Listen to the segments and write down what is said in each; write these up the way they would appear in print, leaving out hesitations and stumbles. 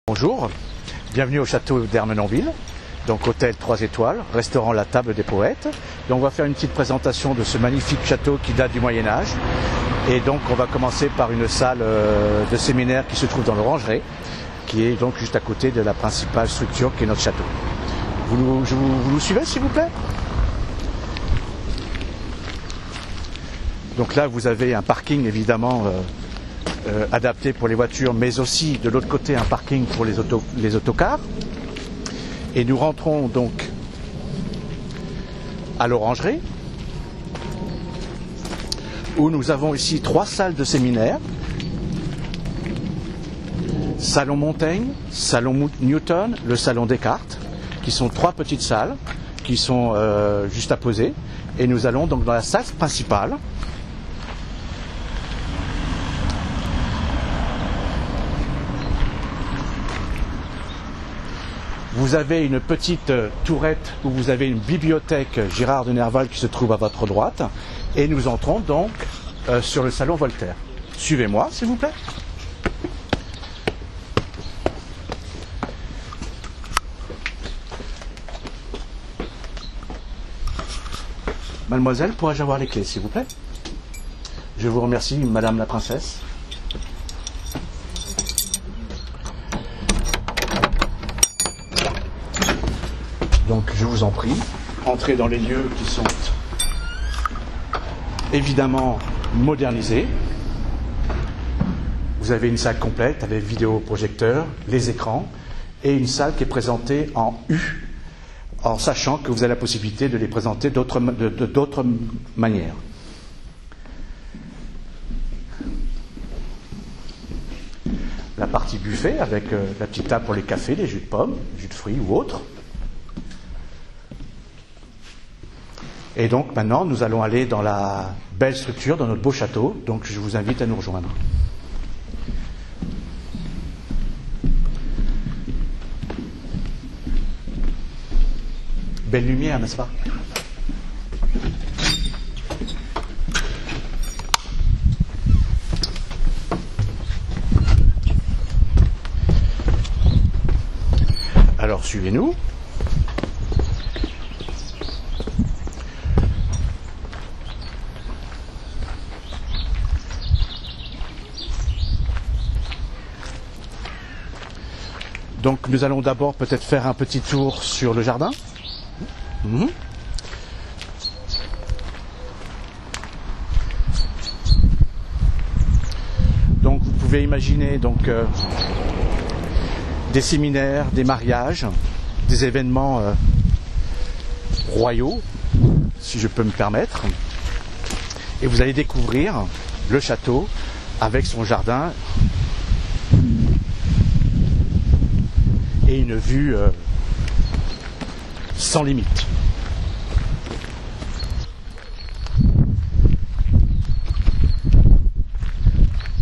Bonjour, bienvenue au château d'Ermenonville, donc hôtel 3 étoiles, restaurant La Table des Poètes. Et on va faire une petite présentation de ce magnifique château qui date du Moyen-Âge. Et donc on va commencer par une salle de séminaire qui se trouve dans l'Orangerie, qui est donc juste à côté de la principale structure qui est notre château. Vous nous suivez s'il vous plaît? Donc là vous avez un parking évidemment adapté pour les voitures, mais aussi de l'autre côté un parking pour les autocars. Et nous rentrons donc à l'Orangerie, où nous avons ici 3 salles de séminaire. Salon Montaigne, Salon Newton, le Salon Descartes, qui sont 3 petites salles qui sont juste à poser. Et nous allons donc dans la salle principale. Vous avez une petite tourette où vous avez une bibliothèque Girard de Nerval qui se trouve à votre droite. Et nous entrons donc sur le salon Voltaire. Suivez-moi, s'il vous plaît. Mademoiselle, pourrais-je avoir les clés, s'il vous plaît? Je vous remercie, Madame la Princesse. Donc je vous en prie, entrez dans les lieux qui sont évidemment modernisés. Vous avez une salle complète avec vidéoprojecteur, les écrans, et une salle qui est présentée en U, en sachant que vous avez la possibilité de les présenter d'autres manières. La partie buffet avec la petite table pour les cafés, les jus de pommes, jus de fruits ou autres. Et donc maintenant, nous allons aller dans la belle structure, dans notre beau château. Donc je vous invite à nous rejoindre. Belle lumière, n'est-ce pas? Alors suivez-nous. Donc nous allons d'abord peut-être faire un petit tour sur le jardin. Donc vous pouvez imaginer donc des séminaires, des mariages, des événements royaux, si je peux me permettre. Et vous allez découvrir le château avec son jardin et une vue sans limite.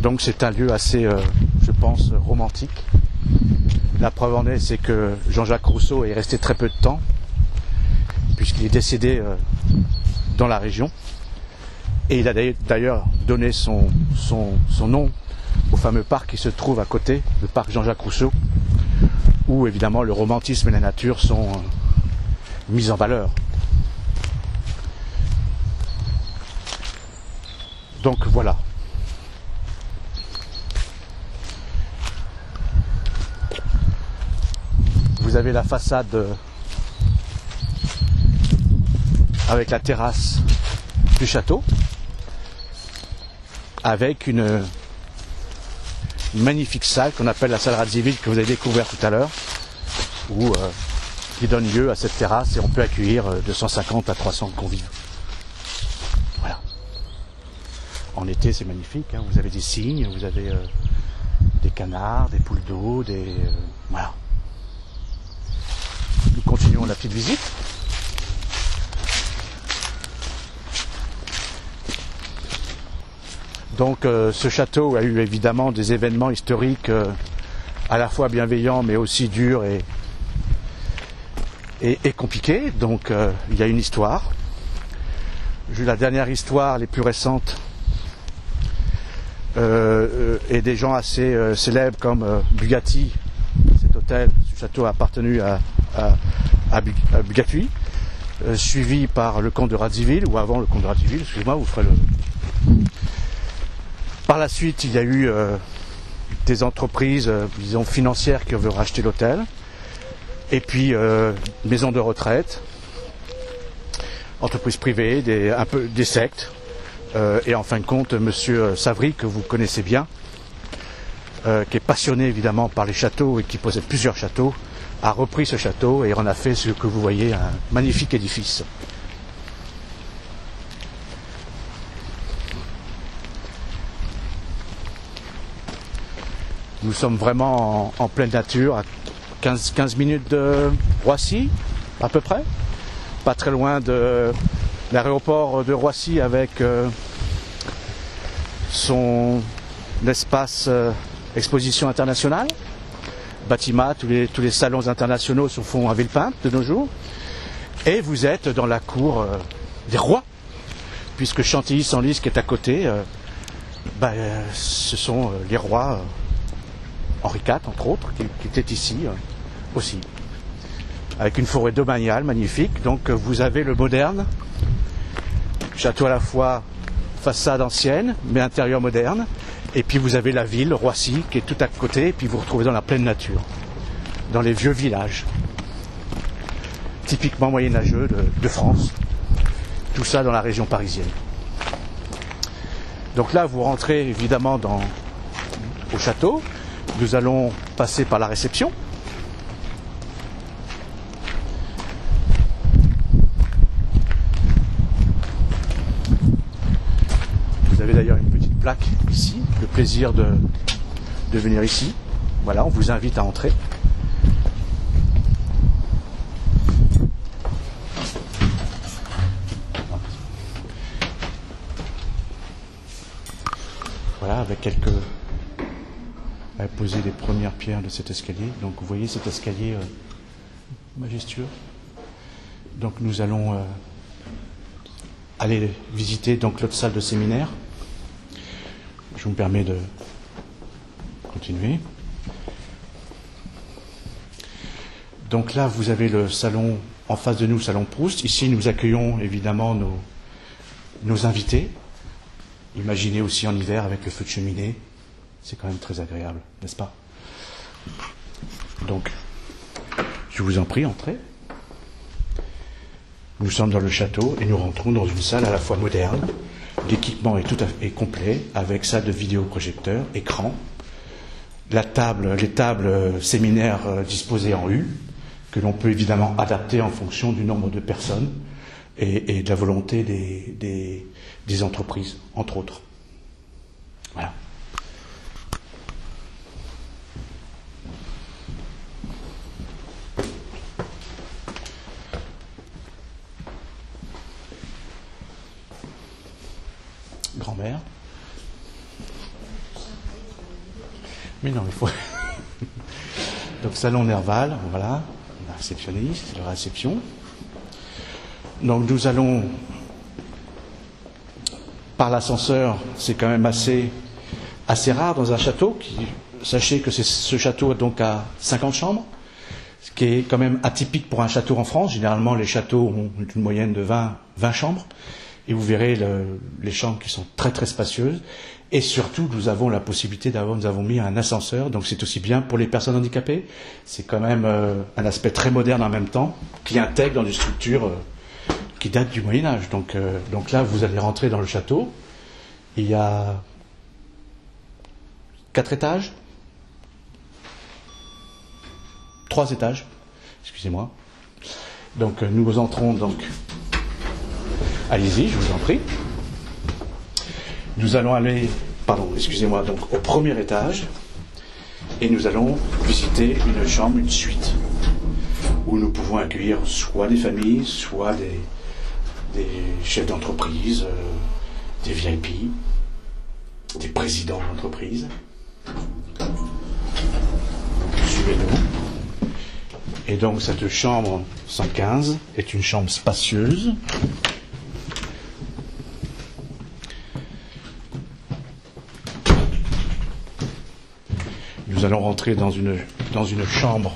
Donc c'est un lieu assez, je pense, romantique. La preuve en est, c'est que Jean-Jacques Rousseau est resté très peu de temps, puisqu'il est décédé dans la région. Et il a d'ailleurs donné son nom au fameux parc qui se trouve à côté, le parc Jean-Jacques Rousseau, où évidemment le romantisme et la nature sont mis en valeur. Donc voilà. Vous avez la façade avec la terrasse du château, avec une magnifique salle qu'on appelle la salle Radziwiłł, que vous avez découvert tout à l'heure, qui donne lieu à cette terrasse, et on peut accueillir de 150 à 300 convives. Voilà. En été c'est magnifique, hein. Vous avez des cygnes, vous avez des canards, des poules d'eau, voilà. Nous continuons la petite visite. Donc ce château a eu évidemment des événements historiques à la fois bienveillants mais aussi durs et compliqués. Donc il y a une histoire. La dernière histoire, les plus récentes, et des gens assez célèbres comme Bugatti l'hôtel. Ce château a appartenu à Bugatuy, suivi par le comte de Radziwiłł, ou avant le comte de Radziwiłł, excusez-moi, vous ferez le... Par la suite, il y a eu des entreprises, disons, financières qui ont voulu racheter l'hôtel, et puis maisons de retraite, entreprises privées, des sectes, et en fin de compte, monsieur Savary, que vous connaissez bien, qui est passionné évidemment par les châteaux et qui possède plusieurs châteaux, a repris ce château et en a fait ce que vous voyez, un magnifique édifice. Nous sommes vraiment en pleine nature, à 15 minutes de Roissy, à peu près. Pas très loin de l'aéroport de Roissy avec son espace exposition internationale. Bâtiment, tous les salons internationaux se font à Villepinte de nos jours. Et vous êtes dans la cour des rois, puisque Chantilly-Senlis, qui est à côté, ce sont les rois, Henri IV entre autres, qui étaient ici aussi, avec une forêt domaniale magnifique. Donc vous avez le moderne, château à la fois façade ancienne, mais intérieur moderne. Et puis vous avez la ville, Roissy, qui est tout à côté, et puis vous vous retrouvez dans la pleine nature, dans les vieux villages, typiquement moyenâgeux de France. Tout ça dans la région parisienne. Donc là, vous rentrez évidemment au château. Nous allons passer par la réception. Vous avez d'ailleurs une petite plaque ici, le plaisir de venir ici. Voilà, on vous invite à entrer. Voilà, avec à poser les premières pierres de cet escalier. Donc vous voyez cet escalier majestueux. Donc nous allons aller visiter donc l'autre salle de séminaire. Je vous permets de continuer. Donc là, vous avez le salon en face de nous, le salon Proust. Ici, nous accueillons évidemment nos invités. Imaginez aussi en hiver avec le feu de cheminée. C'est quand même très agréable, n'est-ce pas? Donc, je vous en prie, entrez. Nous sommes dans le château et nous rentrons dans une salle à la fois moderne. L'équipement est tout à fait complet, avec salle de vidéoprojecteur, écran, les tables séminaires disposées en U, que l'on peut évidemment adapter en fonction du nombre de personnes et de la volonté des entreprises, entre autres. Voilà. Grand-mère. Mais non, il faut... Donc, salon Nerval, voilà, la réceptionniste, la réception. Donc, nous allons, par l'ascenseur, c'est quand même assez rare dans un château. Sachez que ce château donc a 50 chambres, ce qui est quand même atypique pour un château en France. Généralement, les châteaux ont une moyenne de 20 chambres. Et vous verrez les chambres qui sont très très spacieuses. Et surtout, nous avons la possibilité nous avons mis un ascenseur, donc c'est aussi bien pour les personnes handicapées. C'est quand même un aspect très moderne en même temps, qui intègre dans une structure qui date du Moyen-Âge. Donc là, vous allez rentrer dans le château. Il y a 4 étages, 3 étages, excusez-moi. Donc nous entrons donc. Allez-y, je vous en prie. Nous allons aller, donc au premier étage, et nous allons visiter une chambre, une suite, où nous pouvons accueillir soit des familles, soit des chefs d'entreprise, des VIP, des présidents d'entreprise. Suivez-nous. Et donc cette chambre 115 est une chambre spacieuse. Nous allons rentrer dans une chambre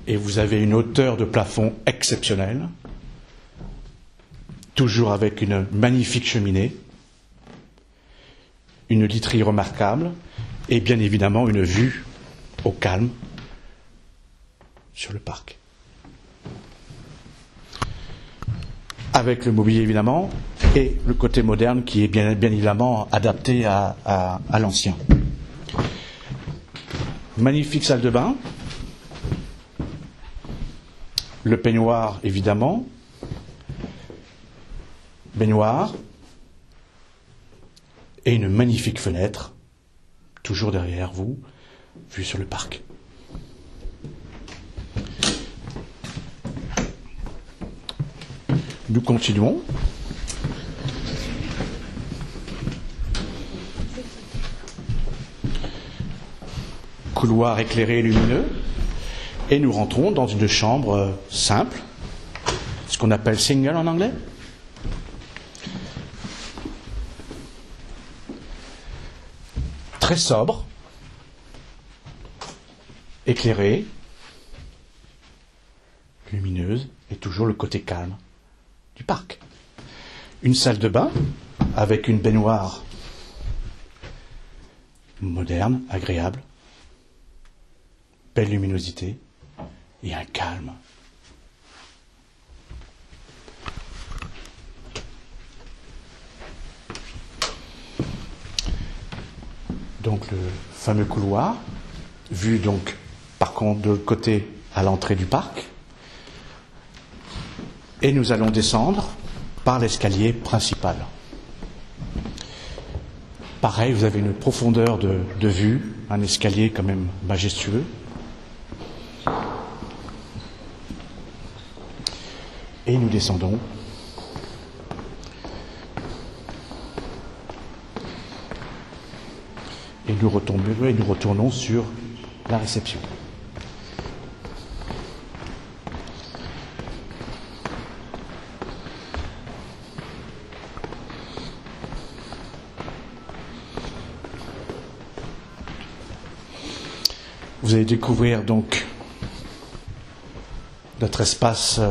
et vous avez une hauteur de plafond exceptionnelle, toujours avec une magnifique cheminée, une literie remarquable et bien évidemment une vue au calme sur le parc. Avec le mobilier évidemment et le côté moderne qui est bien évidemment adapté à l'ancien. Magnifique salle de bain, le peignoir évidemment, baignoire et une magnifique fenêtre, toujours derrière vous, vue sur le parc. Nous continuons. Couloir éclairé et lumineux. Et nous rentrons dans une chambre simple, ce qu'on appelle single en anglais. Très sobre, éclairée, lumineuse et toujours le côté calme du parc. Une salle de bain avec une baignoire moderne, agréable, belle luminosité et un calme. Donc le fameux couloir, vu donc par contre de l'autre côté à l'entrée du parc. Et nous allons descendre par l'escalier principal. Pareil, vous avez une profondeur de vue, un escalier quand même majestueux. Et nous descendons. Et nous retournons sur la réception. Vous allez découvrir donc notre espace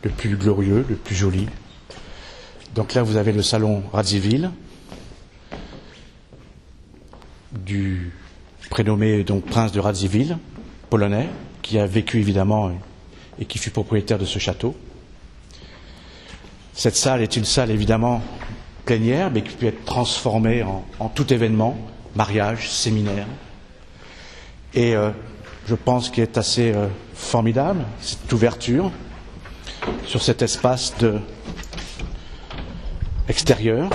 le plus glorieux, le plus joli. Donc là, vous avez le salon Radziwiłł, du prénommé donc prince de Radziwiłł, polonais, qui a vécu évidemment et qui fut propriétaire de ce château. Cette salle est une salle évidemment plénière, mais qui peut être transformée en tout événement, mariage, séminaire. Et je pense qu'il est assez formidable, cette ouverture sur cet espace extérieur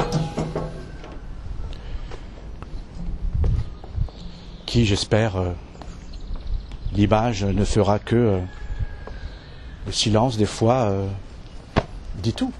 qui, j'espère, l'image ne fera que le silence des fois dit tout.